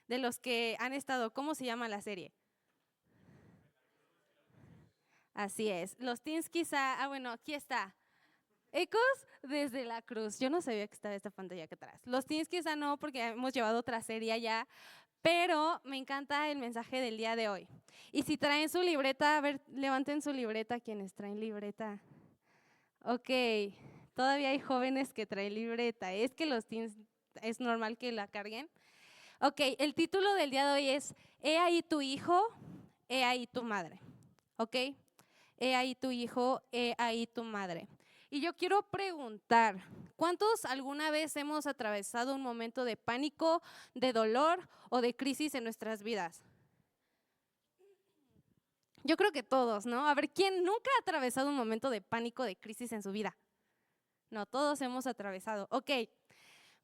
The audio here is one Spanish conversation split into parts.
de los que han estado, ¿cómo se llama la serie? Así es, los teens quizá, bueno, aquí está. Ecos desde la cruz. Yo no sabía que estaba esta pantalla acá atrás. Los teens quizá no, porque hemos llevado otra serie ya, pero me encanta el mensaje del día de hoy. Y si traen su libreta, a ver, levanten su libreta quienes traen libreta. Ok, todavía hay jóvenes que traen libreta. Es que los teens es normal que la carguen. Ok, el título del día de hoy es He ahí tu hijo, he ahí tu madre. Ok, he ahí tu hijo, he ahí tu madre. Y yo quiero preguntar, ¿cuántos alguna vez hemos atravesado un momento de pánico, de dolor o de crisis en nuestras vidas? Yo creo que todos, ¿no? A ver, ¿quién nunca ha atravesado un momento de pánico, de crisis en su vida? No, todos hemos atravesado. Ok,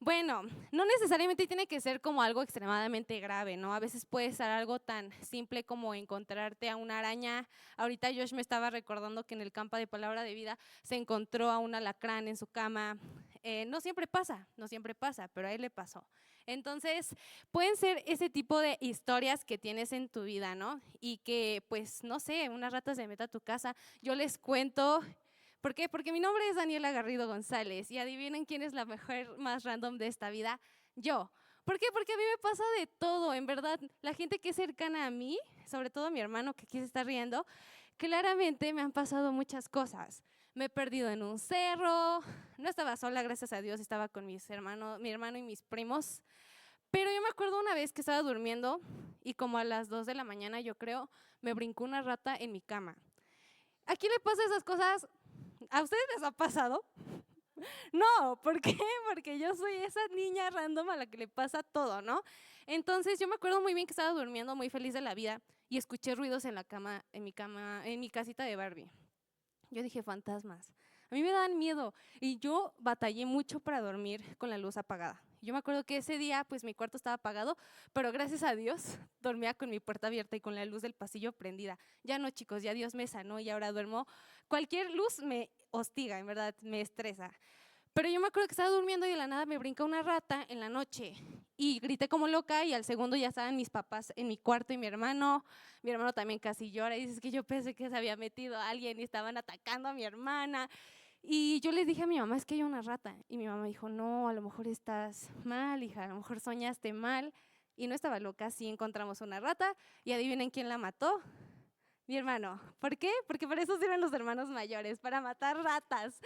bueno, no necesariamente tiene que ser como algo extremadamente grave, ¿no? A veces puede ser algo tan simple como encontrarte a una araña. Ahorita Josh me estaba recordando que en el campo de Palabra de Vida se encontró a un alacrán en su cama. No siempre pasa, no siempre pasa, pero a él le pasó. Entonces, pueden ser ese tipo de historias que tienes en tu vida, ¿no? Y que, pues, no sé, una rata se mete a tu casa. Yo les cuento. ¿Por qué? Porque mi nombre es Daniela Garrido González y adivinen quién es la mujer más random de esta vida, yo. ¿Por qué? Porque a mí me pasa de todo, en verdad. La gente que es cercana a mí, sobre todo mi hermano que aquí se está riendo, claramente me han pasado muchas cosas. Me he perdido en un cerro, no estaba sola, gracias a Dios, estaba con mis hermanos, mi hermano y mis primos. Pero yo me acuerdo una vez que estaba durmiendo y como a las 2 de la mañana, yo creo, me brincó una rata en mi cama. ¿A quién le pasa esas cosas? ¿A ustedes les ha pasado? No, ¿por qué? Porque yo soy esa niña random a la que le pasa todo, ¿no? Entonces yo me acuerdo muy bien que estaba durmiendo muy feliz de la vida y escuché ruidos en la cama, en mi casita de Barbie. Yo dije, fantasmas. A mí me daban miedo y yo batallé mucho para dormir con la luz apagada. Yo me acuerdo que ese día, pues mi cuarto estaba apagado, pero gracias a Dios dormía con mi puerta abierta y con la luz del pasillo prendida. Ya no, chicos, ya Dios me sanó y ahora duermo. Cualquier luz me hostiga, en verdad, me estresa. Pero yo me acuerdo que estaba durmiendo y de la nada me brinca una rata en la noche y grité como loca y al segundo ya estaban mis papás en mi cuarto y mi hermano también casi llora y dice que yo pensé que se había metido alguien y estaban atacando a mi hermana. Y yo les dije a mi mamá, es que hay una rata. Y mi mamá dijo, no, a lo mejor estás mal, hija, a lo mejor soñaste mal. Y no estaba loca, sí encontramos una rata y adivinen quién la mató. Mi hermano. ¿Por qué? Porque para eso sirven los hermanos mayores, para matar ratas.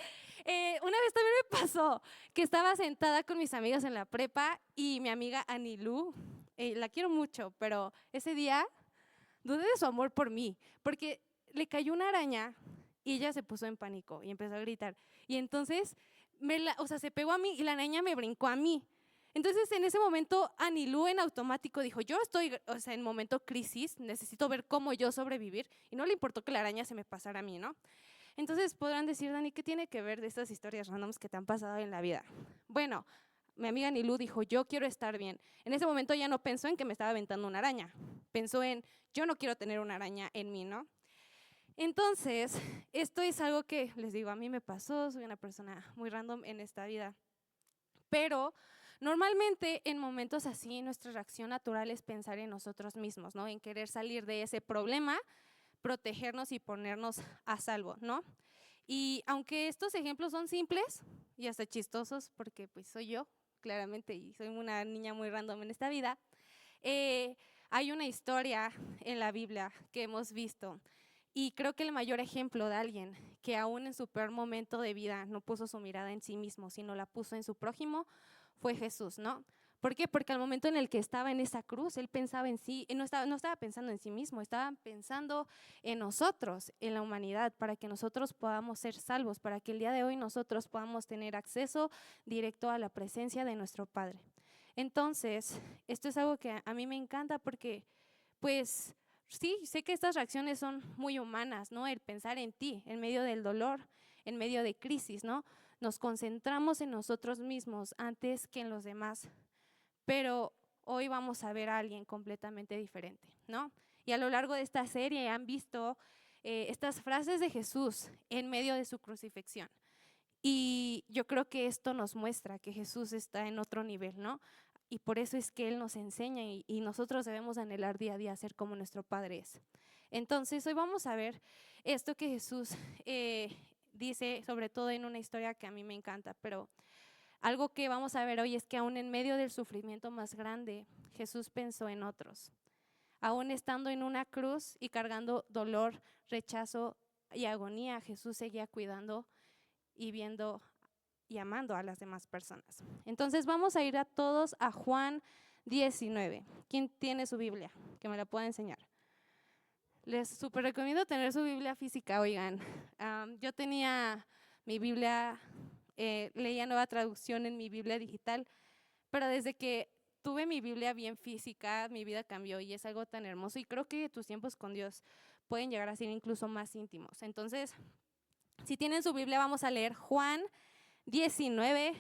Una vez también me pasó que estaba sentada con mis amigas en la prepa y mi amiga Anilú, la quiero mucho, pero ese día dudé de su amor por mí, porque le cayó una araña y ella se puso en pánico y empezó a gritar. Y entonces, o sea, se pegó a mí y la araña me brincó a mí. Entonces, en ese momento, Anilú en automático dijo, yo estoy, o sea, en momento crisis, necesito ver cómo yo sobrevivir, y no le importó que la araña se me pasara a mí, ¿no? Entonces, podrán decir, Dani, ¿qué tiene que ver de estas historias randoms que te han pasado en la vida? Bueno, mi amiga Anilú dijo, yo quiero estar bien. En ese momento ya no pensó en que me estaba aventando una araña, pensó en, yo no quiero tener una araña en mí, ¿no? Entonces, esto es algo que, les digo, a mí me pasó, soy una persona muy random en esta vida. Pero normalmente en momentos así nuestra reacción natural es pensar en nosotros mismos, ¿no? En querer salir de ese problema, protegernos y ponernos a salvo, ¿no? Y aunque estos ejemplos son simples y hasta chistosos, porque pues soy yo, claramente, y soy una niña muy random en esta vida, eh, hay una historia en la Biblia que hemos visto y creo que el mayor ejemplo de alguien que aún en su peor momento de vida no puso su mirada en sí mismo, sino la puso en su prójimo, fue Jesús, ¿no? ¿Por qué? Porque al momento en el que estaba en esa cruz, él pensaba en sí, no estaba pensando en sí mismo, estaba pensando en nosotros, en la humanidad, para que nosotros podamos ser salvos, para que el día de hoy nosotros podamos tener acceso directo a la presencia de nuestro Padre. Entonces, esto es algo que a mí me encanta porque, pues, sí, sé que estas reacciones son muy humanas, ¿no? El pensar en ti, en medio del dolor, en medio de crisis, ¿no? Nos concentramos en nosotros mismos antes que en los demás, pero hoy vamos a ver a alguien completamente diferente, ¿no? Y a lo largo de esta serie han visto estas frases de Jesús en medio de su crucifixión. Y yo creo que esto nos muestra que Jesús está en otro nivel, ¿no? y por eso es que Él nos enseña y nosotros debemos anhelar día a día ser como nuestro Padre es. Entonces, hoy vamos a ver esto que Jesús dice, sobre todo en una historia que a mí me encanta, pero algo que vamos a ver hoy es que aún en medio del sufrimiento más grande, Jesús pensó en otros. Aún estando en una cruz y cargando dolor, rechazo y agonía, Jesús seguía cuidando y viendo y amando a las demás personas. Entonces vamos a ir a todos a Juan 19. ¿Quién tiene su Biblia? Que me la pueda enseñar. Les súper recomiendo tener su Biblia física, oigan. Yo tenía mi Biblia, leía Nueva Traducción en mi Biblia digital, pero desde que tuve mi Biblia bien física, mi vida cambió y es algo tan hermoso y creo que tus tiempos con Dios pueden llegar a ser incluso más íntimos. Entonces, si tienen su Biblia, vamos a leer Juan 19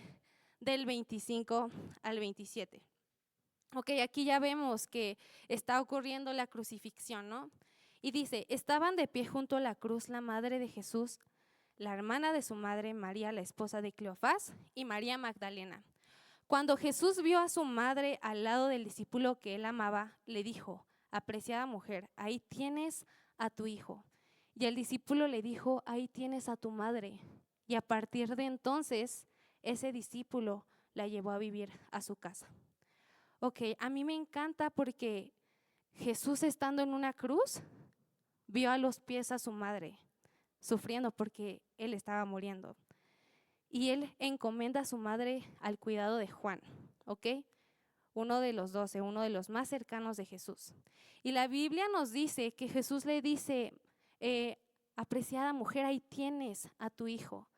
del 25 al 27. Ok, aquí ya vemos que está ocurriendo la crucifixión, ¿no? Y dice, estaban de pie junto a la cruz la madre de Jesús, la hermana de su madre, María, la esposa de Cleofás, y María Magdalena. Cuando Jesús vio a su madre al lado del discípulo que él amaba, le dijo, apreciada mujer, ahí tienes a tu hijo. Y el discípulo le dijo, ahí tienes a tu madre. Y a partir de entonces, ese discípulo la llevó a vivir a su casa. Ok, a mí me encanta porque Jesús estando en una cruz, vio a los pies a su madre, sufriendo porque él estaba muriendo. Y él encomienda a su madre al cuidado de Juan, ¿ok? Uno de los 12, uno de los más cercanos de Jesús. Y la Biblia nos dice que Jesús le dice, apreciada mujer, ahí tienes a tu hijo.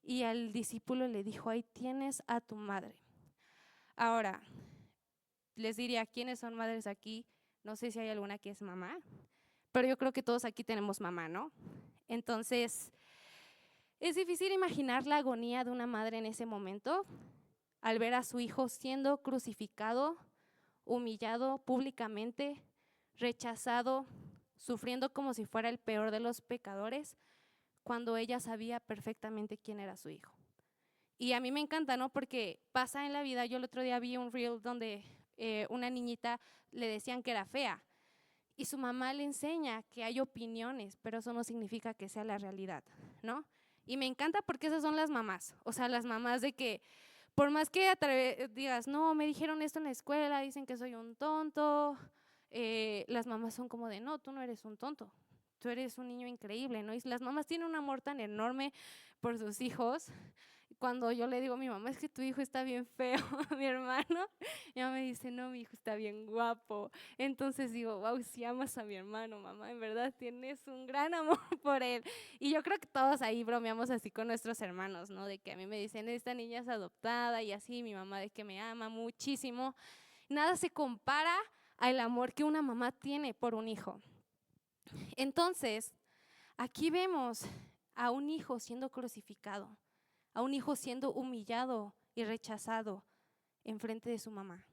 Y al discípulo le dijo, ahí tienes a tu madre. Ahora, les diría, ¿quiénes son madres aquí? No sé si hay alguna que es mamá, pero yo creo que todos aquí tenemos mamá, ¿no? Entonces, es difícil imaginar la agonía de una madre en ese momento al ver a su hijo siendo crucificado, humillado públicamente, rechazado, sufriendo como si fuera el peor de los pecadores, cuando ella sabía perfectamente quién era su hijo. Y a mí me encanta, ¿no? Porque pasa en la vida. Yo el otro día vi un reel donde una niñita le decían que era fea y su mamá le enseña que hay opiniones, pero eso no significa que sea la realidad, ¿no? Y me encanta porque esas son las mamás, o sea, las mamás de que por más que digas, no, me dijeron esto en la escuela, dicen que soy un tonto, las mamás son como de, no, tú no eres un tonto, tú eres un niño increíble, ¿no? Y las mamás tienen un amor tan enorme por sus hijos. Cuando yo le digo a mi mamá, es que tu hijo está bien feo, a mi hermano, mi mamá me dice, no, mi hijo está bien guapo. Entonces digo, wow, si amas a mi hermano, mamá, en verdad tienes un gran amor por él. Y yo creo que todos ahí bromeamos así con nuestros hermanos, ¿no? De que a mí me dicen, esta niña es adoptada y así, mi mamá de que me ama muchísimo. Nada se compara al amor que una mamá tiene por un hijo. Entonces, aquí vemos a un hijo siendo crucificado, a un hijo siendo humillado y rechazado en frente de su mamá.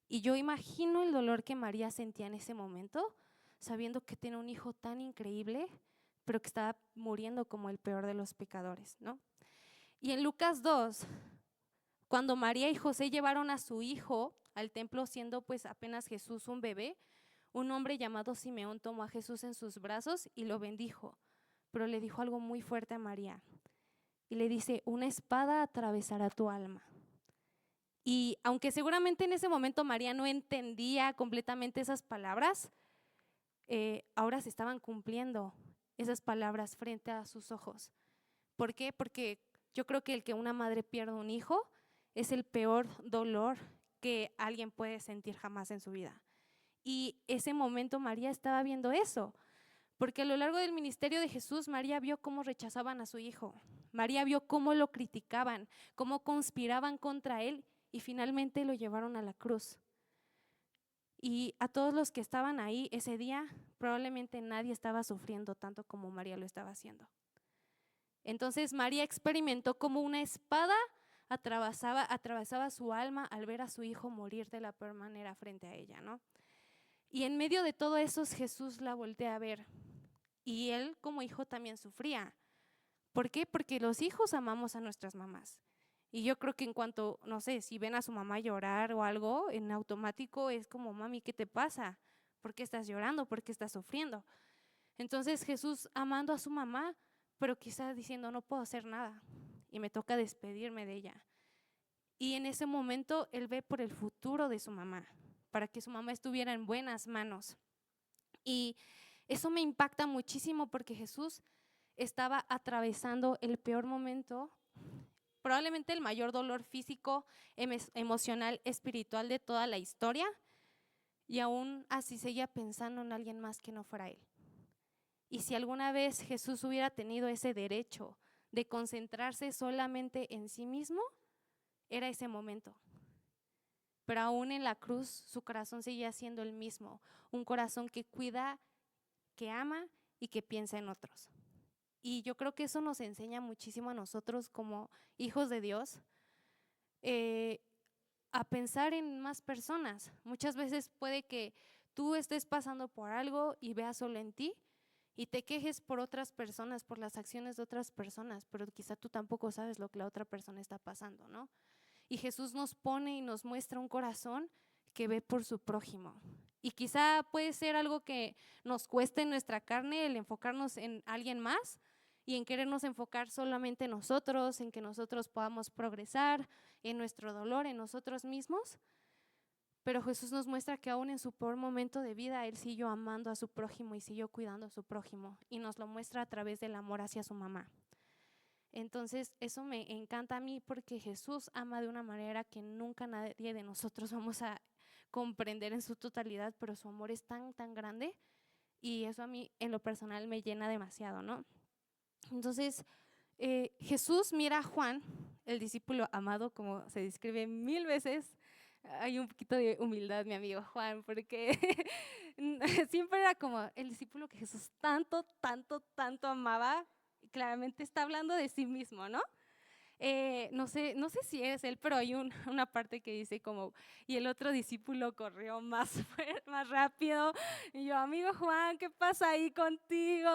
Y yo imagino el dolor que María sentía en ese momento, sabiendo que tiene un hijo tan increíble, pero que estaba muriendo como el peor de los pecadores, ¿no? Y en Lucas 2, cuando María y José llevaron a su hijo al templo, siendo pues apenas Jesús un bebé, un hombre llamado Simeón tomó a Jesús en sus brazos y lo bendijo, pero le dijo algo muy fuerte a María. Y le dice, una espada atravesará tu alma. Y aunque seguramente en ese momento María no entendía completamente esas palabras, ahora se estaban cumpliendo esas palabras frente a sus ojos. ¿Por qué? Porque yo creo que el que una madre pierda un hijo es el peor dolor que alguien puede sentir jamás en su vida. Y ese momento María estaba viendo eso, porque a lo largo del ministerio de Jesús, María vio cómo rechazaban a su hijo. María vio cómo lo criticaban, cómo conspiraban contra él y finalmente lo llevaron a la cruz. Y a todos los que estaban ahí ese día, probablemente nadie estaba sufriendo tanto como María lo estaba haciendo. Entonces María experimentó como una espada atravesaba su alma al ver a su hijo morir de la peor manera frente a ella, ¿no? Y en medio de todo eso Jesús la voltea a ver y él como hijo también sufría. ¿Por qué? Porque los hijos amamos a nuestras mamás Y yo creo que en cuanto, no sé, si ven a su mamá llorar o algo, en automático es como, mami, ¿qué te pasa? ¿Por qué estás llorando? ¿Por qué estás sufriendo? Entonces Jesús amando a su mamá, pero quizás diciendo, no puedo hacer nada y me toca despedirme de ella. Y en ese momento él ve por el futuro de su mamá, para que su mamá estuviera en buenas manos. Y eso me impacta muchísimo porque Jesús estaba atravesando el peor momento, probablemente el mayor dolor físico, emocional, espiritual de toda la historia, y aún así seguía pensando en alguien más que no fuera él. Y si alguna vez Jesús hubiera tenido ese derecho de concentrarse solamente en sí mismo, era ese momento. Pero aún en la cruz su corazón seguía siendo el mismo, un corazón que cuida, que ama y que piensa en otros. Y yo creo que eso nos enseña muchísimo a nosotros como hijos de Dios, a pensar en más personas. Muchas veces puede que tú estés pasando por algo y veas solo en ti y te quejes por otras personas, por las acciones de otras personas, pero quizá tú tampoco sabes lo que la otra persona está pasando, ¿no? Y Jesús nos pone y nos muestra un corazón que ve por su prójimo. Y quizá puede ser algo que nos cueste en nuestra carne el enfocarnos en alguien más y en querernos enfocar solamente en nosotros, en que nosotros podamos progresar, en nuestro dolor, en nosotros mismos. Pero Jesús nos muestra que aún en su peor momento de vida, Él siguió amando a su prójimo y siguió cuidando a su prójimo. Y nos lo muestra a través del amor hacia su mamá. Entonces, eso me encanta a mí porque Jesús ama de una manera que nunca nadie de nosotros vamos a comprender en su totalidad, pero su amor es tan, tan grande y eso a mí en lo personal me llena demasiado, ¿no? Entonces, Jesús mira a Juan, el discípulo amado, como se describe 1000 veces. Hay un poquito de humildad, mi amigo Juan, porque siempre era como el discípulo que Jesús tanto, tanto, tanto amaba. Claramente está hablando de sí mismo, ¿no? No sé si es él, pero hay una parte que dice como, y el otro discípulo corrió más, más rápido, y yo, amigo Juan, ¿qué pasa ahí contigo?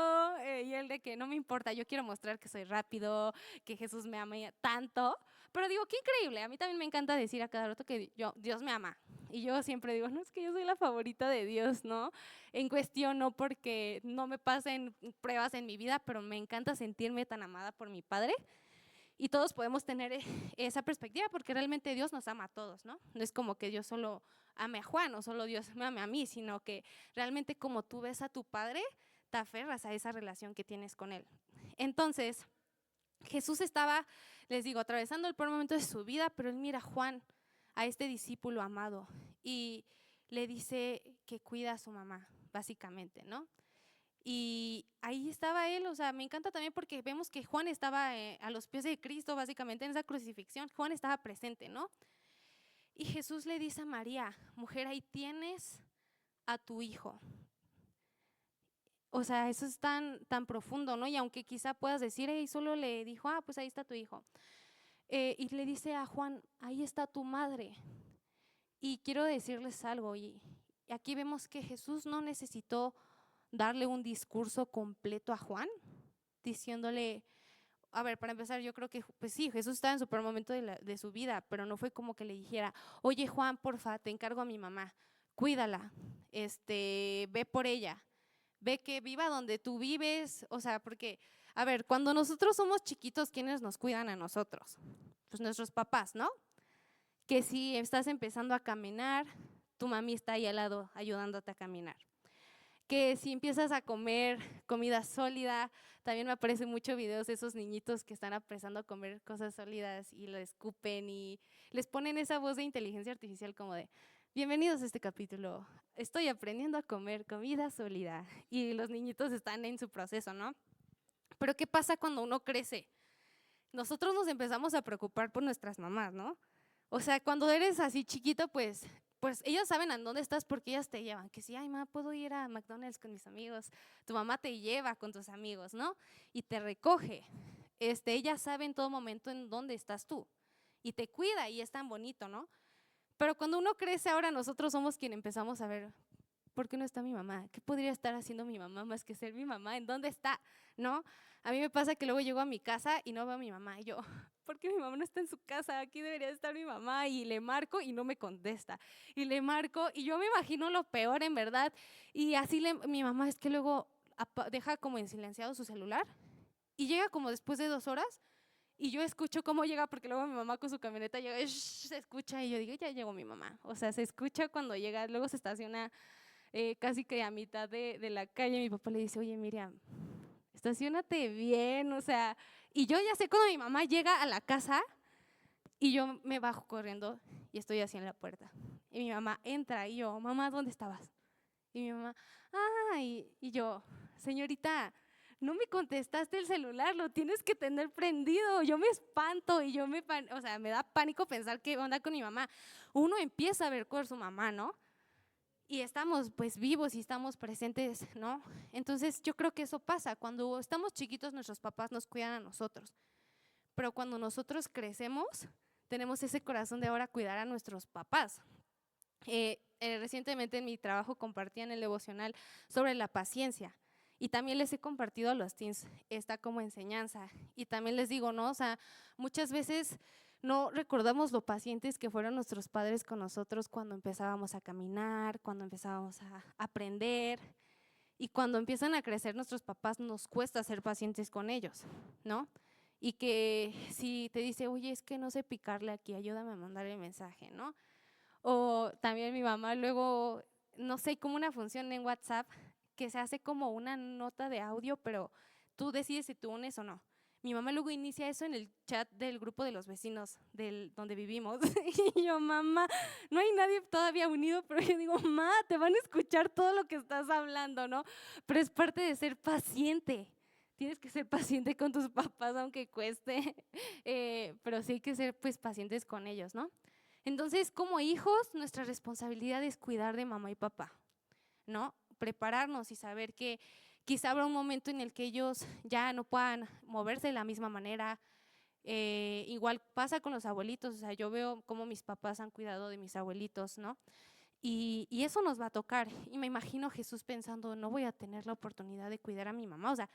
Y él de que no me importa, yo quiero mostrar que soy rápido, que Jesús me ama tanto, pero digo, qué increíble, a mí también me encanta decir a cada rato que Dios me ama, y yo siempre digo, no, es que yo soy la favorita de Dios, ¿no? En cuestión, no porque no me pasen pruebas en mi vida, pero me encanta sentirme tan amada por mi Padre. Y todos podemos tener esa perspectiva porque realmente Dios nos ama a todos, ¿no? No es como que Dios solo ame a Juan o solo Dios me ame a mí, sino que realmente como tú ves a tu Padre, te aferras a esa relación que tienes con Él. Entonces, Jesús estaba, les digo, atravesando el peor momento de su vida, pero Él mira a Juan, a este discípulo amado, y le dice que cuida a su mamá, básicamente, ¿no? Y ahí estaba él, o sea, me encanta también porque vemos que Juan estaba a los pies de Cristo, básicamente en esa crucifixión. Juan estaba presente, ¿no? Y Jesús le dice a María, mujer, ahí tienes a tu hijo. O sea, eso es tan, tan profundo, ¿no? Y aunque quizá puedas decir, hey, solo le dijo, pues ahí está tu hijo. Y le dice a Juan, ahí está tu madre. Y quiero decirles algo, y aquí vemos que Jesús no necesitó darle un discurso completo a Juan, diciéndole, a ver, para empezar, yo creo que, pues sí, Jesús estaba en su peor momento de su vida, pero no fue como que le dijera, oye Juan, porfa, te encargo a mi mamá, cuídala, ve por ella, ve que viva donde tú vives, o sea, porque, a ver, cuando nosotros somos chiquitos, ¿quiénes nos cuidan a nosotros? Pues nuestros papás, ¿no? Que si estás empezando a caminar, tu mami está ahí al lado ayudándote a caminar. Que si empiezas a comer comida sólida, también me aparecen muchos videos de esos niñitos que están empezando a comer cosas sólidas y lo escupen y les ponen esa voz de inteligencia artificial como de, bienvenidos a este capítulo, estoy aprendiendo a comer comida sólida y los niñitos están en su proceso, ¿no? Pero ¿qué pasa cuando uno crece? Nosotros nos empezamos a preocupar por nuestras mamás, ¿no? O sea, cuando eres así chiquito, pues ellas saben a dónde estás porque ellas te llevan. Que si, ay, mamá, puedo ir a McDonald's con mis amigos. Tu mamá te lleva con tus amigos, ¿no? Y te recoge. Ella sabe en todo momento en dónde estás tú. Y te cuida y es tan bonito, ¿no? Pero cuando uno crece ahora, nosotros somos quien empezamos a ver, ¿por qué no está mi mamá? ¿Qué podría estar haciendo mi mamá más que ser mi mamá? ¿En dónde está? ¿No? A mí me pasa que luego llego a mi casa y no veo a mi mamá y yo, ¿por qué mi mamá no está en su casa? Aquí debería estar mi mamá, y le marco y no me contesta. Y le marco y yo me imagino lo peor, en verdad. Y así mi mamá es que luego deja como en silenciado su celular y llega como después de 2 horas. Y yo escucho cómo llega, porque luego mi mamá con su camioneta llega, se escucha, y yo digo, ya llegó mi mamá. O sea, se escucha cuando llega, luego se estaciona casi que a mitad de la calle. Mi papá le dice, oye, Miriam, estacionate bien, o sea. Y yo ya sé cuando mi mamá llega a la casa y yo me bajo corriendo y estoy así en la puerta. Y mi mamá entra y yo, mamá, ¿dónde estabas? Y mi mamá, y yo, señorita, no me contestaste el celular, lo tienes que tener prendido. Yo me espanto y o sea, me da pánico pensar qué onda con mi mamá. Uno empieza a ver con su mamá, ¿no? Y estamos pues vivos y estamos presentes, ¿no? Entonces yo creo que eso pasa. Cuando estamos chiquitos, nuestros papás nos cuidan a nosotros. Pero cuando nosotros crecemos, tenemos ese corazón de ahora cuidar a nuestros papás. Recientemente en mi trabajo compartí en el devocional sobre la paciencia, y también les he compartido a los teens esta como enseñanza, y también les digo, ¿no? O sea, muchas veces no recordamos lo pacientes que fueron nuestros padres con nosotros cuando empezábamos a caminar, cuando empezábamos a aprender, y cuando empiezan a crecer nuestros papás nos cuesta ser pacientes con ellos, ¿no? Y que si te dice, oye, es que no sé picarle aquí, ayúdame a mandar el mensaje, ¿no? O también mi mamá luego, no sé, como una función en WhatsApp que se hace como una nota de audio, pero tú decides si tú unes o no. Mi mamá luego inicia eso en el chat del grupo de los vecinos donde vivimos. Y yo, mamá, no hay nadie todavía unido, pero yo digo, mamá, te van a escuchar todo lo que estás hablando, ¿no? Pero es parte de ser paciente. Tienes que ser paciente con tus papás, aunque cueste, pero sí hay que ser pues pacientes con ellos, ¿no? Entonces, como hijos, nuestra responsabilidad es cuidar de mamá y papá, ¿no? Prepararnos y saber que quizá habrá un momento en el que ellos ya no puedan moverse de la misma manera. Igual pasa con los abuelitos, o sea, yo veo cómo mis papás han cuidado de mis abuelitos, ¿no? Y eso nos va a tocar. Y me imagino Jesús pensando, no voy a tener la oportunidad de cuidar a mi mamá. O sea,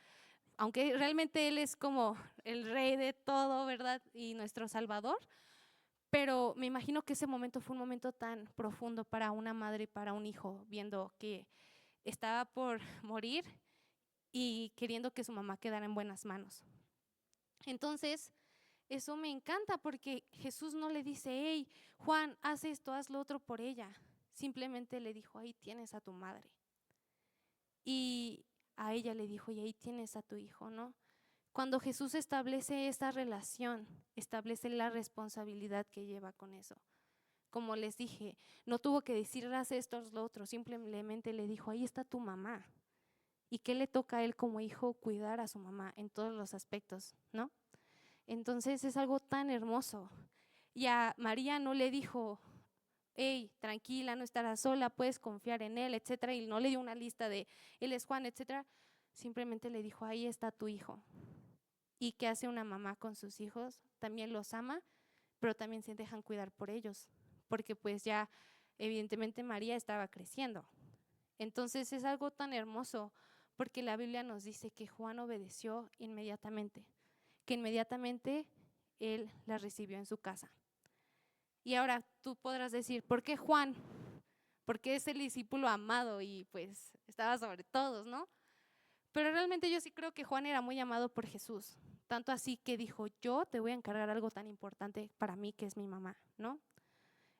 aunque realmente Él es como el rey de todo, ¿verdad? Y nuestro Salvador. Pero me imagino que ese momento fue un momento tan profundo para una madre y para un hijo, viendo que estaba por morir y queriendo que su mamá quedara en buenas manos. Entonces, eso me encanta porque Jesús no le dice, hey, Juan, haz esto, haz lo otro por ella. Simplemente le dijo, ahí tienes a tu madre. Y a ella le dijo, y ahí tienes a tu hijo, ¿no? Cuando Jesús establece esta relación, establece la responsabilidad que lleva con eso. Como les dije, no tuvo que decir, haz esto, haz lo otro, simplemente le dijo, ahí está tu mamá. ¿Y qué le toca a él como hijo? Cuidar a su mamá en todos los aspectos, ¿no? Entonces es algo tan hermoso. Y a María no le dijo, hey, tranquila, no estarás sola, puedes confiar en él, etcétera. Y no le dio una lista de, él es Juan, etcétera. Simplemente le dijo, ahí está tu hijo. ¿Y qué hace una mamá con sus hijos? También los ama, pero también se dejan cuidar por ellos, porque pues ya evidentemente María estaba creciendo. Entonces es algo tan hermoso, porque la Biblia nos dice que Juan obedeció inmediatamente, que inmediatamente él la recibió en su casa. Y ahora tú podrás decir, ¿por qué Juan? Porque es el discípulo amado y pues estaba sobre todos, ¿no? Pero realmente yo sí creo que Juan era muy amado por Jesús, tanto así que dijo, yo te voy a encargar algo tan importante para mí que es mi mamá, ¿no?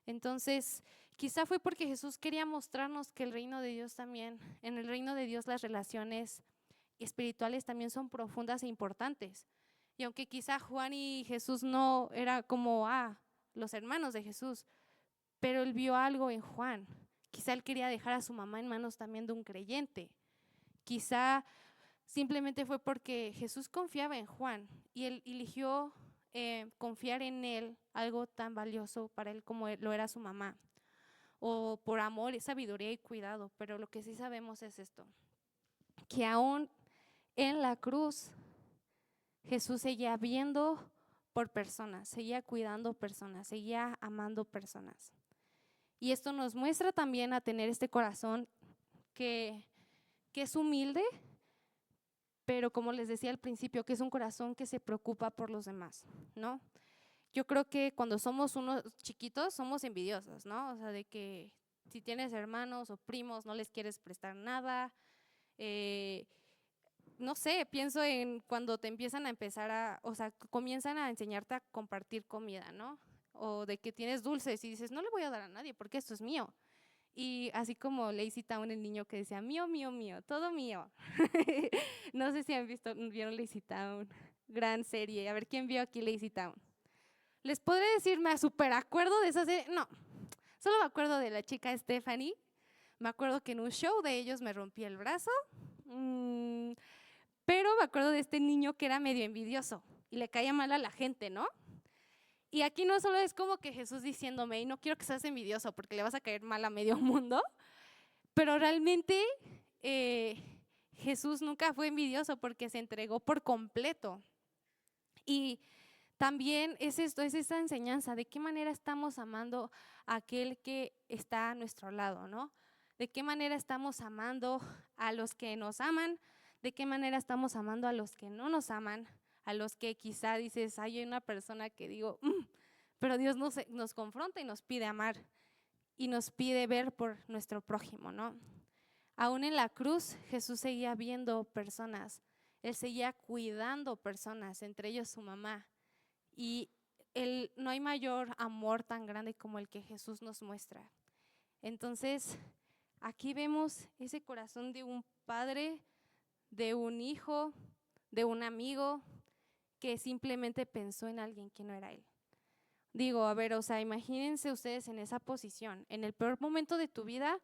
Entonces, quizá fue porque Jesús quería mostrarnos que el reino de Dios también, en el reino de Dios las relaciones espirituales también son profundas e importantes. Y aunque quizá Juan y Jesús no era como, los hermanos de Jesús, pero él vio algo en Juan. Quizá él quería dejar a su mamá en manos también de un creyente. Quizá simplemente fue porque Jesús confiaba en Juan y él eligió confiar en él, algo tan valioso para él como lo era su mamá, o por amor, sabiduría y cuidado. Pero lo que sí sabemos es esto, que aún en la cruz Jesús seguía viendo por personas, seguía cuidando personas, seguía amando personas. Y esto nos muestra también a tener este corazón que es humilde, pero como les decía al principio, que es un corazón que se preocupa por los demás, ¿no? Yo creo que cuando somos unos chiquitos somos envidiosos, ¿no? O sea, de que si tienes hermanos o primos no les quieres prestar nada. No sé, pienso en cuando te empiezan a o sea, comienzan a enseñarte a compartir comida, ¿no? O de que tienes dulces y dices, no le voy a dar a nadie porque esto es mío. Y así como Lazy Town, el niño que decía, mío, mío, mío, todo mío. No sé si vieron Lazy Town, gran serie. A ver, ¿quién vio aquí Lazy Town? Les podré decir, me super acuerdo de esa serie. No, solo me acuerdo de la chica Stephanie. Me acuerdo que en un show de ellos me rompí el brazo. Pero me acuerdo de este niño que era medio envidioso y le caía mal a la gente, ¿no? Y aquí no solo es como que Jesús diciéndome, y no quiero que seas envidioso porque le vas a caer mal a medio mundo, pero realmente Jesús nunca fue envidioso porque se entregó por completo. Y también es esto, es esta enseñanza, de qué manera estamos amando a aquel que está a nuestro lado, ¿no? De qué manera estamos amando a los que nos aman, de qué manera estamos amando a los que no nos aman, a los que quizá dices, hay una persona que digo, pero Dios nos confronta y nos pide amar y nos pide ver por nuestro prójimo, ¿no? Aún en la cruz Jesús seguía viendo personas, Él seguía cuidando personas, entre ellos su mamá. Y no hay mayor amor tan grande como el que Jesús nos muestra. Entonces, aquí vemos ese corazón de un padre, de un hijo, de un amigo que simplemente pensó en alguien que no era él. Digo, a ver, o sea, imagínense ustedes en esa posición, en el peor momento de tu vida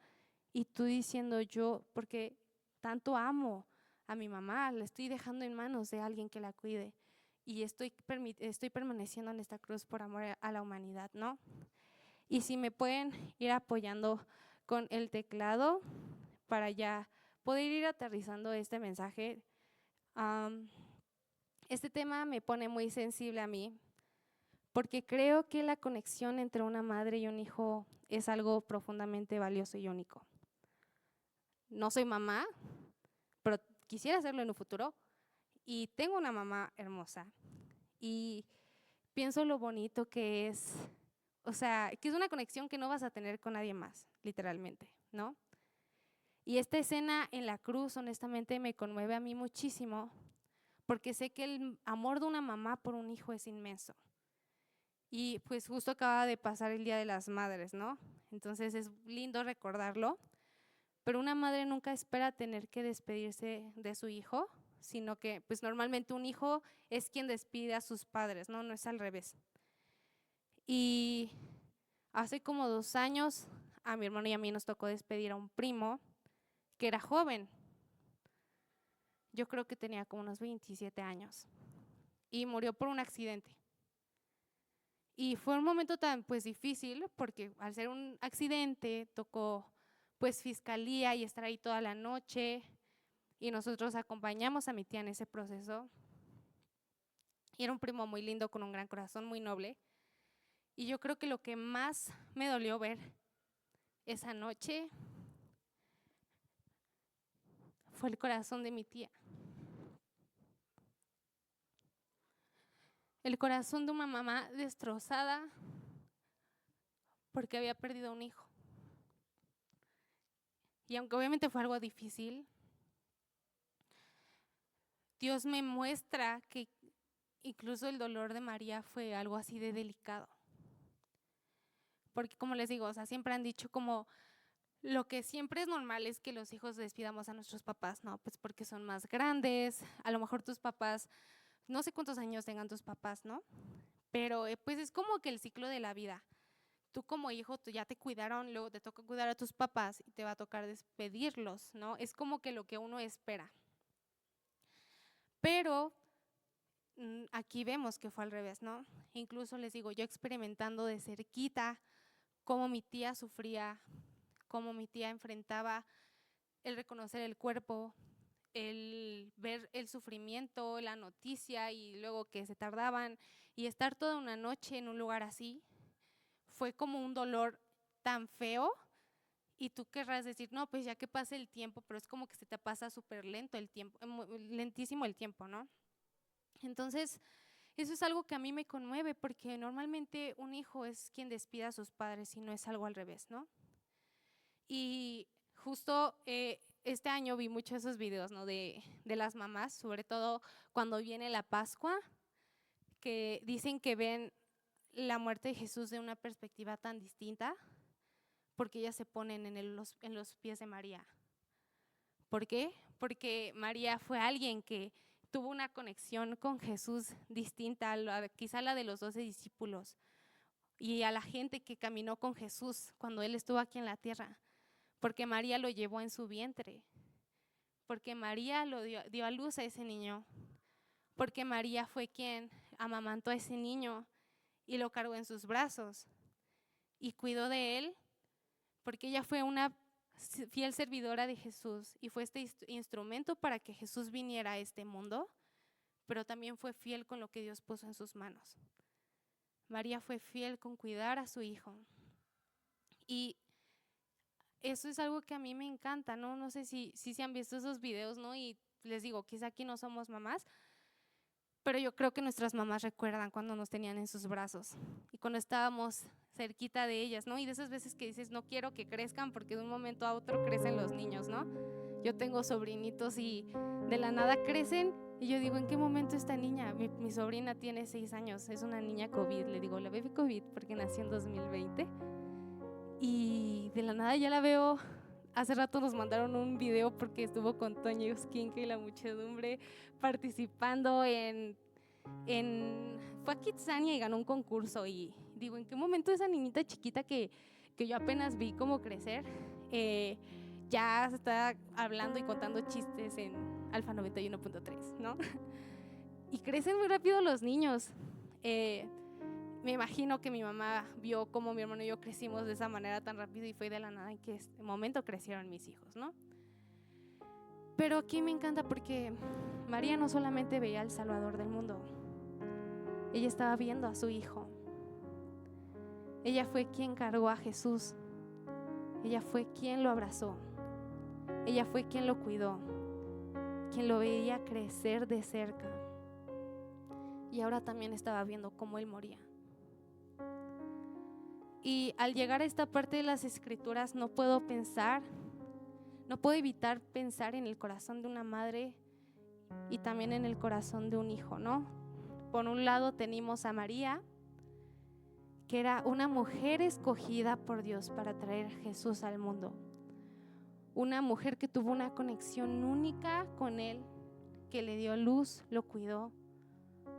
y tú diciendo yo, porque tanto amo a mi mamá, la estoy dejando en manos de alguien que la cuide y estoy permaneciendo en esta cruz por amor a la humanidad, ¿no? Y si me pueden ir apoyando con el teclado para ya poder ir aterrizando este mensaje. Este tema me pone muy sensible a mí porque creo que la conexión entre una madre y un hijo es algo profundamente valioso y único. No soy mamá, pero quisiera hacerlo en un futuro y tengo una mamá hermosa y pienso lo bonito que es, o sea, que es una conexión que no vas a tener con nadie más, literalmente, ¿no? Y esta escena en la cruz, honestamente, me conmueve a mí muchísimo porque sé que el amor de una mamá por un hijo es inmenso. Y pues justo acaba de pasar el Día de las Madres, ¿no? Entonces es lindo recordarlo, pero una madre nunca espera tener que despedirse de su hijo, sino que pues normalmente un hijo es quien despide a sus padres, ¿no? No es al revés. Y hace como 2 años a mi hermano y a mí nos tocó despedir a un primo que era joven. Yo creo que tenía como unos 27 años y murió por un accidente. Y fue un momento tan pues difícil porque al ser un accidente tocó pues fiscalía y estar ahí toda la noche y nosotros acompañamos a mi tía en ese proceso. Y era un primo muy lindo con un gran corazón, muy noble. Y yo creo que lo que más me dolió ver esa noche fue el corazón de mi tía. El corazón de una mamá destrozada porque había perdido un hijo. Y aunque obviamente fue algo difícil, Dios me muestra que incluso el dolor de María fue algo así de delicado. Porque como les digo, o sea, siempre han dicho como lo que siempre es normal es que los hijos despidamos a nuestros papás, ¿no? Pues porque son más grandes, a lo mejor tus papás, no sé cuántos años tengan tus papás, ¿no? Pero pues es como que el ciclo de la vida. Tú como hijo, tú ya te cuidaron, luego te toca cuidar a tus papás y te va a tocar despedirlos, ¿no? Es como que lo que uno espera. Pero aquí vemos que fue al revés, ¿no? Incluso les digo, yo experimentando de cerquita cómo mi tía sufría, cómo mi tía enfrentaba el reconocer el cuerpo, el ver el sufrimiento, la noticia y luego que se tardaban y estar toda una noche en un lugar así, fue como un dolor tan feo Y tú querrás decir, no, pues ya que pase el tiempo, pero es como que se te pasa súper lento el tiempo, lentísimo el tiempo, ¿no? Entonces, eso es algo que a mí me conmueve, porque normalmente un hijo es quien despide a sus padres y no es algo al revés, ¿no? Y justo este año vi muchos esos videos, ¿no? De las mamás, sobre todo cuando viene la Pascua, que dicen que ven la muerte de Jesús de una perspectiva tan distinta, porque ellas se ponen en los pies de María. ¿Por qué? Porque María fue alguien que tuvo una conexión con Jesús distinta a quizá la de los 12 discípulos y a la gente que caminó con Jesús cuando Él estuvo aquí en la tierra, porque María lo llevó en su vientre, porque María lo dio a luz a ese niño, porque María fue quien amamantó a ese niño y lo cargó en sus brazos y cuidó de él, porque ella fue una fiel servidora de Jesús y fue este instrumento para que Jesús viniera a este mundo, pero también fue fiel con lo que Dios puso en sus manos. María fue fiel con cuidar a su hijo. Y eso es algo que a mí me encanta, ¿no? No sé si se han visto esos videos, ¿no? Y les digo, quizá aquí no somos mamás, pero yo creo que nuestras mamás recuerdan cuando nos tenían en sus brazos y cuando estábamos cerquita de ellas, ¿no? Y de esas veces que dices, no quiero que crezcan porque de un momento a otro crecen los niños, ¿no? Yo tengo sobrinitos y de la nada crecen y yo digo, ¿en qué momento esta niña? Mi sobrina tiene 6 años, es una niña COVID, le digo, la baby COVID porque nació en 2020 y de la nada ya la veo. Hace rato nos mandaron un video porque estuvo con Toño Esquinca y la muchedumbre participando fue a Kitsania y ganó un concurso y digo, ¿en qué momento esa niñita chiquita que yo apenas vi cómo crecer, ya se está hablando y contando chistes en Alfa 91.3, ¿no? Y crecen muy rápido los niños. Me imagino que mi mamá vio cómo mi hermano y yo crecimos de esa manera tan rápido y fue de la nada en que este momento crecieron mis hijos, ¿no? Pero aquí me encanta porque María no solamente veía al Salvador del mundo, ella estaba viendo a su hijo. Ella fue quien cargó a Jesús, ella fue quien lo abrazó, ella fue quien lo cuidó, quien lo veía crecer de cerca. Y ahora también estaba viendo cómo él moría. Y al llegar a esta parte de las escrituras no puedo evitar pensar en el corazón de una madre y también en el corazón de un hijo, ¿no? Por un lado tenemos a María, que era una mujer escogida por Dios para traer a Jesús al mundo. Una mujer que tuvo una conexión única con Él, que le dio luz, lo cuidó,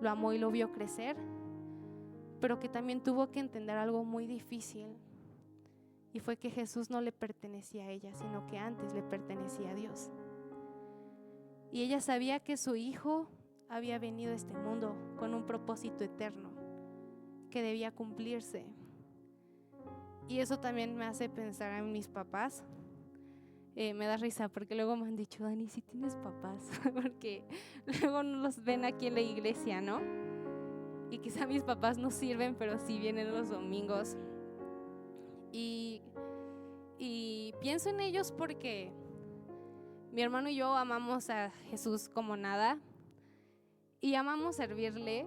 lo amó y lo vio crecer, pero que también tuvo que entender algo muy difícil, y fue que Jesús no le pertenecía a ella, sino que antes le pertenecía a Dios. Y ella sabía que su hijo había venido a este mundo con un propósito eterno que debía cumplirse. Y eso también me hace pensar en mis papás. Me da risa porque luego me han dicho, Dani, ¿sí tienes papás? Porque luego no los ven aquí en la iglesia, ¿no? Y quizá mis papás no sirven, pero sí vienen los domingos. Y pienso en ellos porque mi hermano y yo amamos a Jesús como nada y amamos servirle,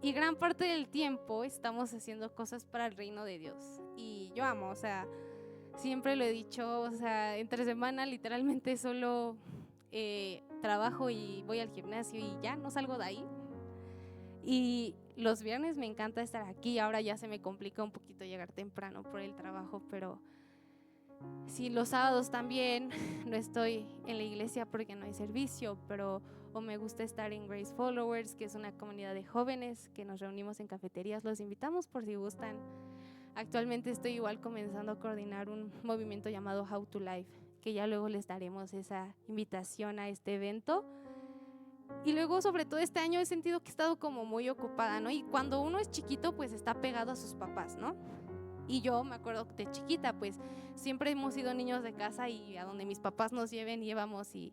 y gran parte del tiempo estamos haciendo cosas para el reino de Dios. Y yo amo, o sea, siempre lo he dicho, o sea, entre semana literalmente solo trabajo y voy al gimnasio y ya no salgo de ahí. Y los viernes me encanta estar aquí. Ahora ya se me complica un poquito llegar temprano por el trabajo, pero sí, los sábados también no estoy en la iglesia porque no hay servicio, pero o me gusta estar en Grace Followers, que es una comunidad de jóvenes que nos reunimos en cafeterías. Los invitamos por si gustan. Actualmente estoy igual comenzando a coordinar un movimiento llamado How to Life, que ya luego les daremos esa invitación a este evento. Y luego, sobre todo este año, he sentido que he estado como muy ocupada, ¿no? Y cuando uno es chiquito, pues está pegado a sus papás, ¿no? Y yo me acuerdo de chiquita, pues siempre hemos sido niños de casa y a donde mis papás nos lleven, íbamos y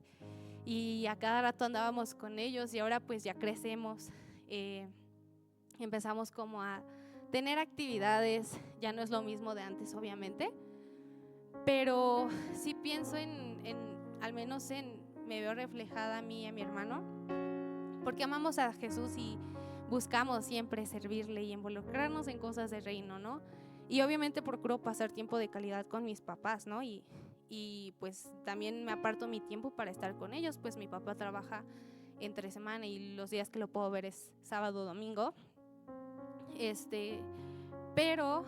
a cada rato andábamos con ellos. Y ahora pues ya crecemos, empezamos como a tener actividades, ya no es lo mismo de antes, obviamente, Pero sí pienso al menos me veo reflejada a mí y a mi hermano, porque amamos a Jesús y buscamos siempre servirle y involucrarnos en cosas del reino, ¿no? Y obviamente procuro pasar tiempo de calidad con mis papás, ¿no? Y pues también me aparto mi tiempo para estar con ellos, pues mi papá trabaja entre semana y los días que lo puedo ver es sábado o domingo. Pero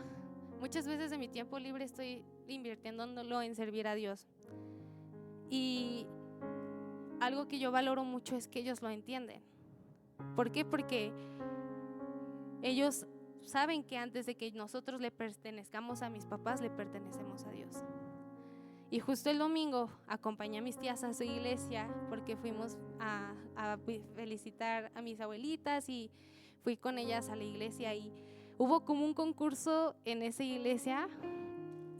muchas veces de mi tiempo libre estoy invirtiéndolo en servir a Dios. Y algo que yo valoro mucho es que ellos lo entienden. ¿Por qué? Porque ellos saben que antes de que nosotros le pertenezcamos a mis papás, le pertenecemos a Dios. Y justo el domingo acompañé a mis tías a su iglesia porque fuimos a felicitar a mis abuelitas y fui con ellas a la iglesia y hubo como un concurso en esa iglesia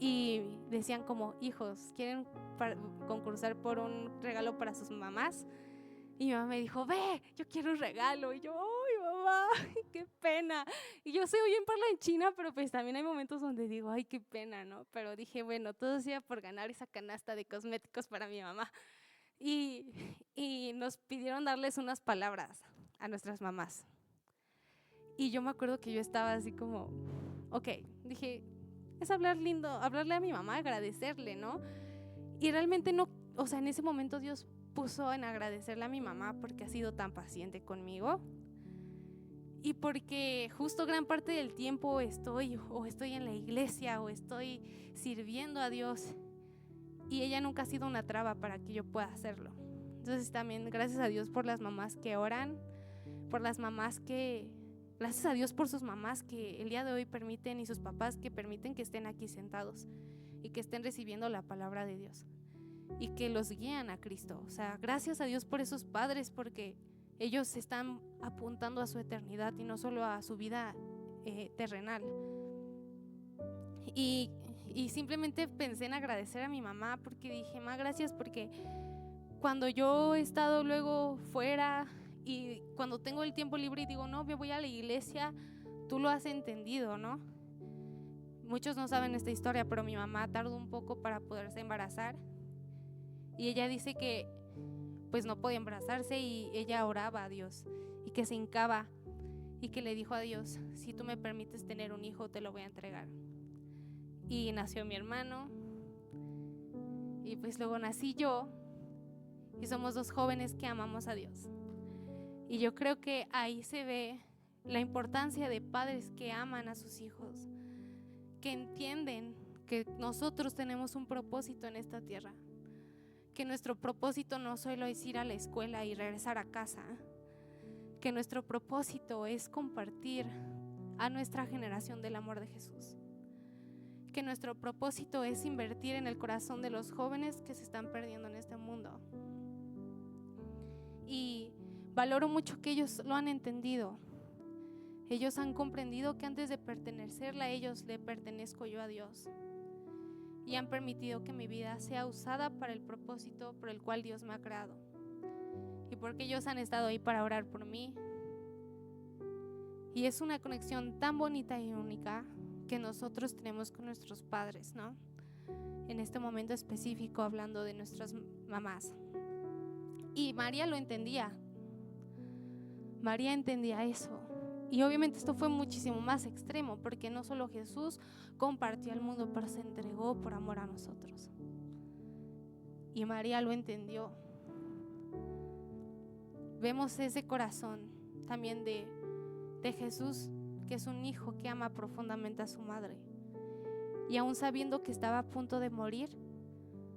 y decían como, hijos, ¿quieren concursar por un regalo para sus mamás? Y mi mamá me dijo, ve, yo quiero un regalo. Y yo, ay, mamá, qué pena. Y yo soy bien parlanchina, pero pues también hay momentos donde digo, ay, qué pena, ¿no? Pero dije, bueno, todo sea por ganar esa canasta de cosméticos para mi mamá. Y nos pidieron darles unas palabras a nuestras mamás. Y yo me acuerdo que yo estaba así como, ok, dije, es hablar lindo, hablarle a mi mamá, agradecerle, ¿no? Y realmente no, o sea, en ese momento Dios puso en agradecerle a mi mamá porque ha sido tan paciente conmigo y porque justo gran parte del tiempo estoy en la iglesia o estoy sirviendo a Dios y ella nunca ha sido una traba para que yo pueda hacerlo. Entonces también gracias a Dios por las mamás que oran, gracias a Dios por sus mamás que el día de hoy permiten y sus papás que permiten que estén aquí sentados y que estén recibiendo la palabra de Dios y que los guían a Cristo. O sea, gracias a Dios por esos padres porque ellos están apuntando a su eternidad y no solo a su vida terrenal. Y simplemente pensé en agradecer a mi mamá porque dije, ma, gracias porque cuando yo he estado luego fuera y cuando tengo el tiempo libre y digo, no, me voy a la iglesia, tú lo has entendido, ¿no? Muchos no saben esta historia, pero mi mamá tardó un poco para poderse embarazar y ella dice que pues no podía embarazarse y ella oraba a Dios y que se hincaba y que le dijo a Dios, si tú me permites tener un hijo te lo voy a entregar. Y nació mi hermano y pues luego nací yo y somos dos jóvenes que amamos a Dios. Y yo creo que ahí se ve la importancia de padres que aman a sus hijos, que entienden que nosotros tenemos un propósito en esta tierra, que nuestro propósito no solo es ir a la escuela y regresar a casa, que nuestro propósito es compartir a nuestra generación del amor de Jesús, que nuestro propósito es invertir en el corazón de los jóvenes que se están perdiendo en este mundo. Y valoro mucho que ellos lo han entendido. Ellos han comprendido que antes de pertenecerle a ellos, le pertenezco yo a Dios. Y han permitido que mi vida sea usada para el propósito por el cual Dios me ha creado. Y porque ellos han estado ahí para orar por mí. Y es una conexión tan bonita y única que nosotros tenemos con nuestros padres, ¿no? En este momento específico hablando de nuestras mamás. Y María lo entendía. María entendía eso. Y obviamente esto fue muchísimo más extremo, porque no solo Jesús compartió al mundo, pero se entregó por amor a nosotros. Y María lo entendió. Vemos ese corazón también de Jesús, que es un hijo que ama profundamente a su madre. Y aún sabiendo que estaba a punto de morir,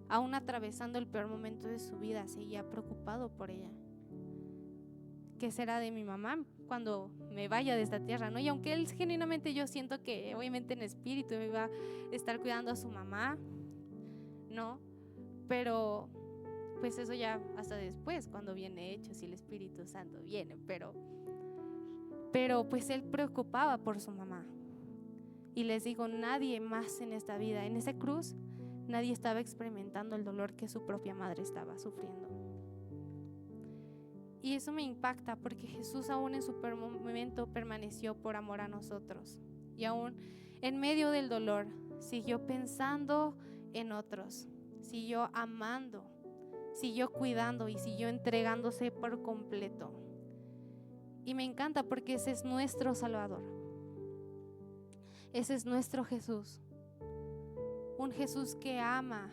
aún atravesando el peor momento de su vida, seguía preocupado por ella. ¿Qué será de mi mamá cuando me vaya de esta tierra, ¿no? Y aunque él genuinamente yo siento que obviamente en espíritu me iba a estar cuidando a su mamá, ¿no? Pero pues eso ya hasta después, cuando viene Hechos y el Espíritu Santo viene, pero pues él preocupaba por su mamá. Y les digo, nadie más en esta vida, en esa cruz, nadie estaba experimentando el dolor que su propia madre estaba sufriendo. Y eso me impacta porque Jesús aún en su momento permaneció por amor a nosotros. Y aún en medio del dolor siguió pensando en otros, siguió amando, siguió cuidando y siguió entregándose por completo. Y me encanta porque ese es nuestro Salvador. Ese es nuestro Jesús. Un Jesús que ama,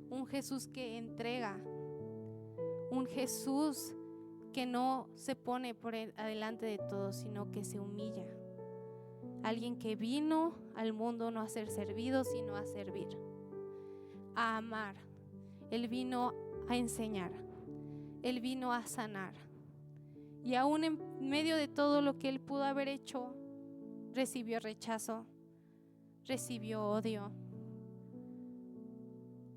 un Jesús que entrega, un Jesús que no se pone por adelante de todos, sino que se humilla. Alguien que vino al mundo no a ser servido, sino a servir, a amar. Él vino a enseñar, Él vino a sanar. Y aún en medio de todo lo que Él pudo haber hecho, recibió rechazo, recibió odio.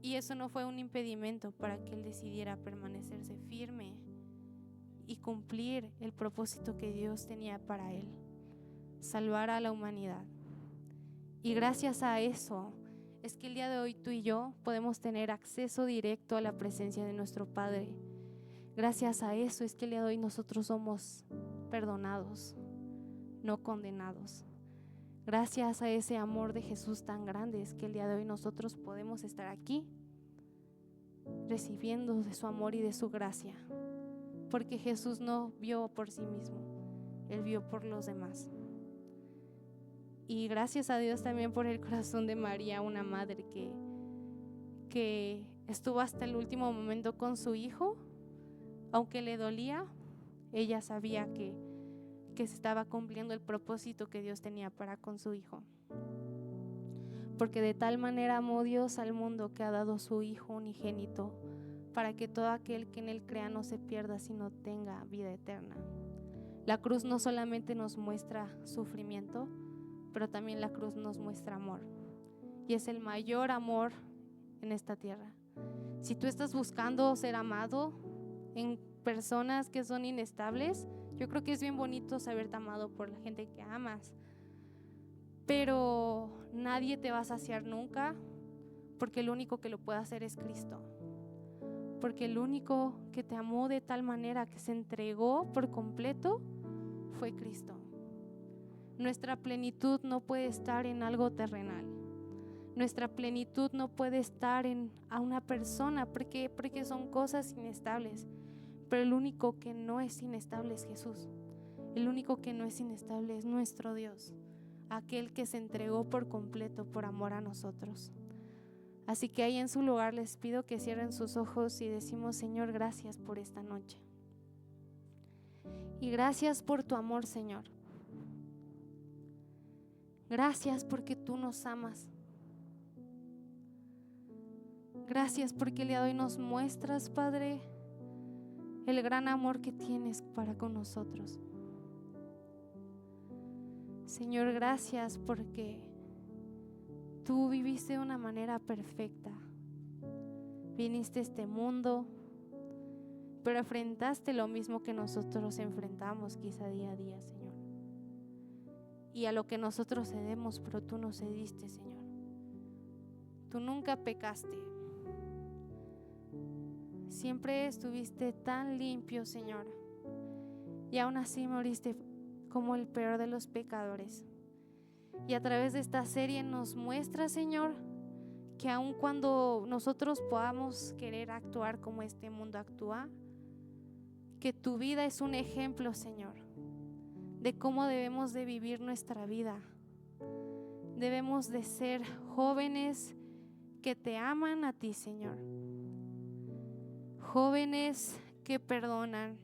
Y eso no fue un impedimento para que Él decidiera permanecerse firme y cumplir el propósito que Dios tenía para Él, salvar a la humanidad. Y gracias a eso es que el día de hoy tú y yo podemos tener acceso directo a la presencia de nuestro Padre. Gracias a eso es que el día de hoy nosotros somos perdonados, no condenados. Gracias a ese amor de Jesús tan grande es que el día de hoy nosotros podemos estar aquí recibiendo de su amor y de su gracia, porque Jesús no vio por sí mismo, Él vio por los demás. Y gracias a Dios también por el corazón de María, una madre que estuvo hasta el último momento con su hijo. Aunque le dolía, ella sabía que se estaba cumpliendo el propósito que Dios tenía para con su hijo. Porque de tal manera amó Dios al mundo que ha dado su Hijo unigénito, para que todo aquel que en Él crea no se pierda, sino tenga vida eterna. La cruz no solamente nos muestra sufrimiento, pero también la cruz nos muestra amor. Y es el mayor amor en esta tierra. Si tú estás buscando ser amado en personas que son inestables, yo creo que es bien bonito saberte amado por la gente que amas, pero nadie te va a saciar nunca, porque el único que lo puede hacer es Cristo, porque el único que te amó de tal manera que se entregó por completo fue Cristo. Nuestra plenitud no puede estar en algo terrenal. Nuestra plenitud no puede estar a una persona, porque son cosas inestables. Pero el único que no es inestable es Jesús. El único que no es inestable es nuestro Dios, aquel que se entregó por completo por amor a nosotros. Así que ahí en su lugar les pido que cierren sus ojos y decimos: Señor, gracias por esta noche. Y gracias por tu amor, Señor. Gracias porque tú nos amas. Gracias porque el día de hoy nos muestras, Padre, el gran amor que tienes para con nosotros. Señor, gracias porque tú viviste de una manera perfecta. Viniste a este mundo, pero enfrentaste lo mismo que nosotros enfrentamos quizá día a día, Señor. Y a lo que nosotros cedemos, pero tú no cediste, Señor. Tú nunca pecaste. Siempre estuviste tan limpio, Señor, y aún así moriste como el peor de los pecadores. Y a través de esta serie nos muestra, Señor, que aun cuando nosotros podamos querer actuar como este mundo actúa, que tu vida es un ejemplo, Señor, de cómo debemos de vivir nuestra vida. Debemos de ser jóvenes que te aman a ti, Señor. Jóvenes que perdonan,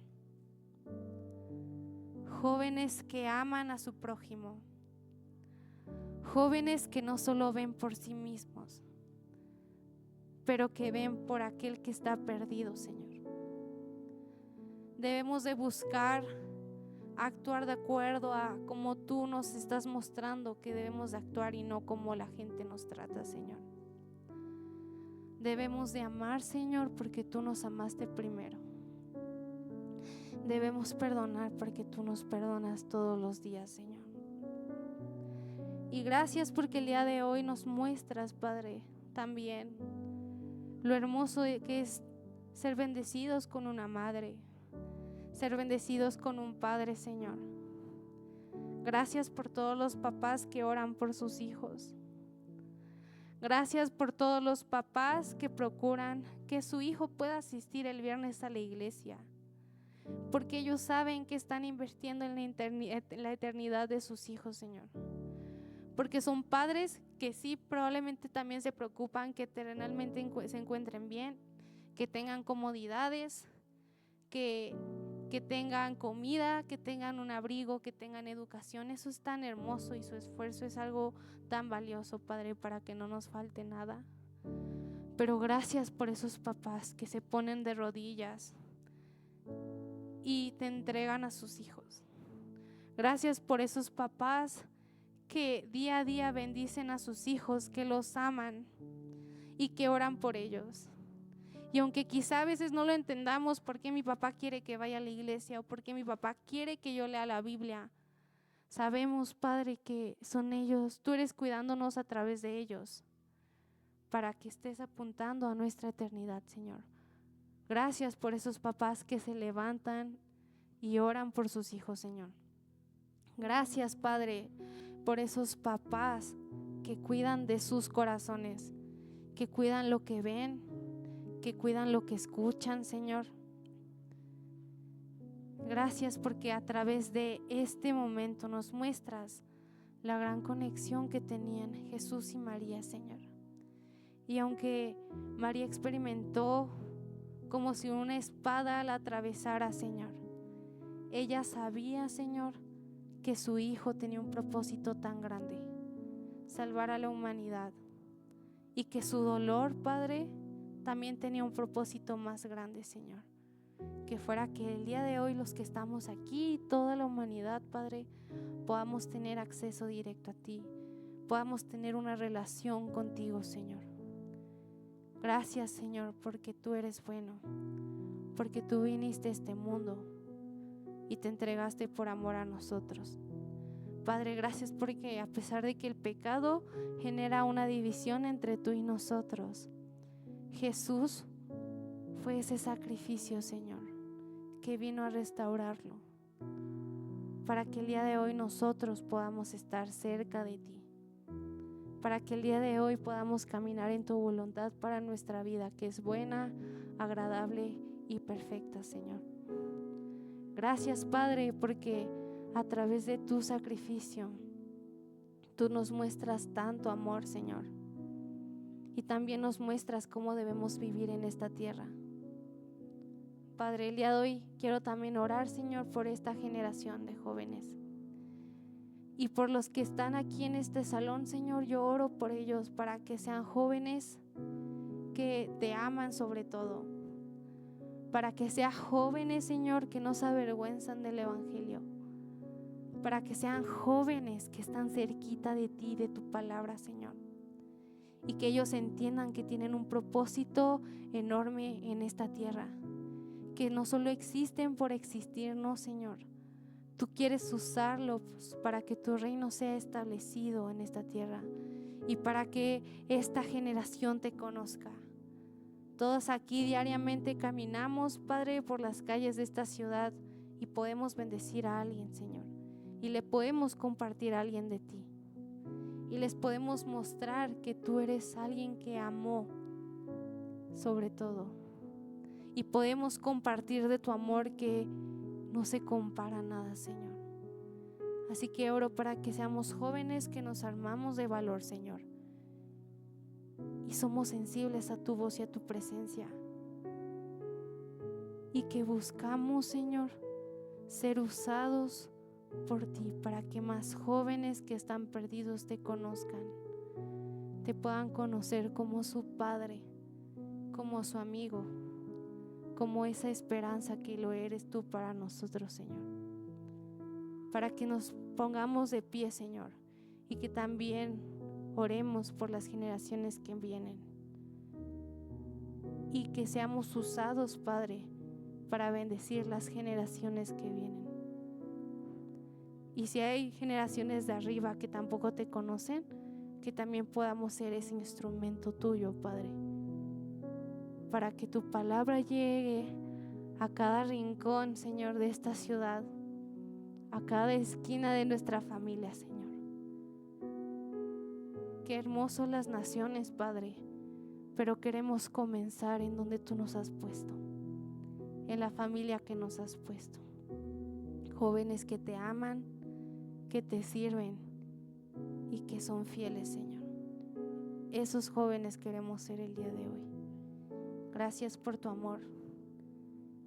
jóvenes que aman a su prójimo, jóvenes que no solo ven por sí mismos, pero que ven por aquel que está perdido, Señor. Debemos de buscar actuar de acuerdo a cómo tú nos estás mostrando que debemos de actuar y no como la gente nos trata, Señor. Debemos de amar, Señor, porque tú nos amaste primero. Debemos perdonar porque tú nos perdonas todos los días, Señor. Y gracias porque el día de hoy nos muestras, Padre, también lo hermoso que es ser bendecidos con una madre, ser bendecidos con un padre, Señor. Gracias por todos los papás que oran por sus hijos. Gracias por todos los papás que procuran que su hijo pueda asistir el viernes a la iglesia, porque ellos saben que están invirtiendo en la eternidad de sus hijos, Señor. Porque son padres que sí, probablemente también se preocupan que terrenalmente se encuentren bien, que tengan comodidades, que tengan comida, que tengan un abrigo, que tengan educación. Eso es tan hermoso y su esfuerzo es algo tan valioso, Padre, para que no nos falte nada. Pero gracias por esos papás que se ponen de rodillas y te entregan a sus hijos. Gracias por esos papás que día a día bendicen a sus hijos, que los aman y que oran por ellos. Y aunque quizá a veces no lo entendamos, por qué mi papá quiere que vaya a la iglesia o por qué mi papá quiere que yo lea la Biblia, sabemos, Padre, que son ellos. Tú eres cuidándonos a través de ellos para que estés apuntando a nuestra eternidad, Señor. Gracias por esos papás que se levantan y oran por sus hijos, Señor. Gracias, Padre, por esos papás que cuidan de sus corazones, que cuidan lo que ven, que cuidan lo que escuchan, Señor. Gracias porque a través de este momento nos muestras la gran conexión que tenían Jesús y María, Señor. Y aunque María experimentó como si una espada la atravesara, Señor, ella sabía, Señor, que su hijo tenía un propósito tan grande, salvar a la humanidad, y que su dolor, Padre, también tenía un propósito más grande, Señor, que fuera que el día de hoy los que estamos aquí, toda la humanidad, Padre, podamos tener acceso directo a ti, podamos tener una relación contigo, Señor. Gracias, Señor, porque tú eres bueno, porque tú viniste a este mundo y te entregaste por amor a nosotros. Padre, gracias porque a pesar de que el pecado genera una división entre tú y nosotros, Jesús fue ese sacrificio, Señor, que vino a restaurarlo, para que el día de hoy nosotros podamos estar cerca de ti, para que el día de hoy podamos caminar en tu voluntad para nuestra vida, que es buena, agradable y perfecta, Señor. Gracias, Padre, porque a través de tu sacrificio tú nos muestras tanto amor, Señor, y también nos muestras cómo debemos vivir en esta tierra. Padre, el día de hoy quiero también orar, Señor, por esta generación de jóvenes y por los que están aquí en este salón, Señor. Yo oro por ellos para que sean jóvenes que te aman sobre todo, para que sean jóvenes, Señor, que no se avergüenzan del evangelio, para que sean jóvenes que están cerquita de ti, de tu palabra, Señor, y que ellos entiendan que tienen un propósito enorme en esta tierra, que no solo existen por existir, no, Señor. Tú quieres usarlos para que tu reino sea establecido en esta tierra y para que esta generación te conozca. Todos aquí diariamente caminamos, Padre, por las calles de esta ciudad y podemos bendecir a alguien, Señor, y le podemos compartir a alguien de ti. Y les podemos mostrar que tú eres alguien que amó sobre todo. Y podemos compartir de tu amor que no se compara a nada, Señor. Así que oro para que seamos jóvenes que nos armamos de valor, Señor. Y somos sensibles a tu voz y a tu presencia. Y que buscamos, Señor, ser usados por ti para que más jóvenes que están perdidos te conozcan, te puedan conocer como su Padre, como su amigo, como esa esperanza que lo eres tú para nosotros, Señor. Para que nos pongamos de pie, Señor, y que también oremos por las generaciones que vienen y que seamos usados, Padre, para bendecir las generaciones que vienen. Y si hay generaciones de arriba que tampoco te conocen, que también podamos ser ese instrumento tuyo, Padre, para que tu palabra llegue a cada rincón, Señor, de esta ciudad, a cada esquina de nuestra familia, Señor. Qué hermoso las naciones, Padre, pero queremos comenzar en donde tú nos has puesto, en la familia que nos has puesto. Jóvenes que te aman, que te sirven y que son fieles, Señor. Esos jóvenes queremos ser el día de hoy. Gracias por tu amor.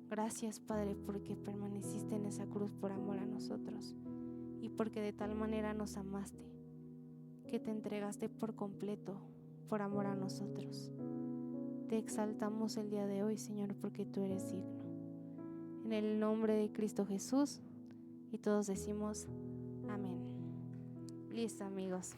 Gracias, Padre, porque permaneciste en esa cruz por amor a nosotros y porque de tal manera nos amaste, que te entregaste por completo por amor a nosotros. Te exaltamos el día de hoy, Señor, porque tú eres digno. En el nombre de Cristo Jesús, y todos decimos amén. Listo, amigos.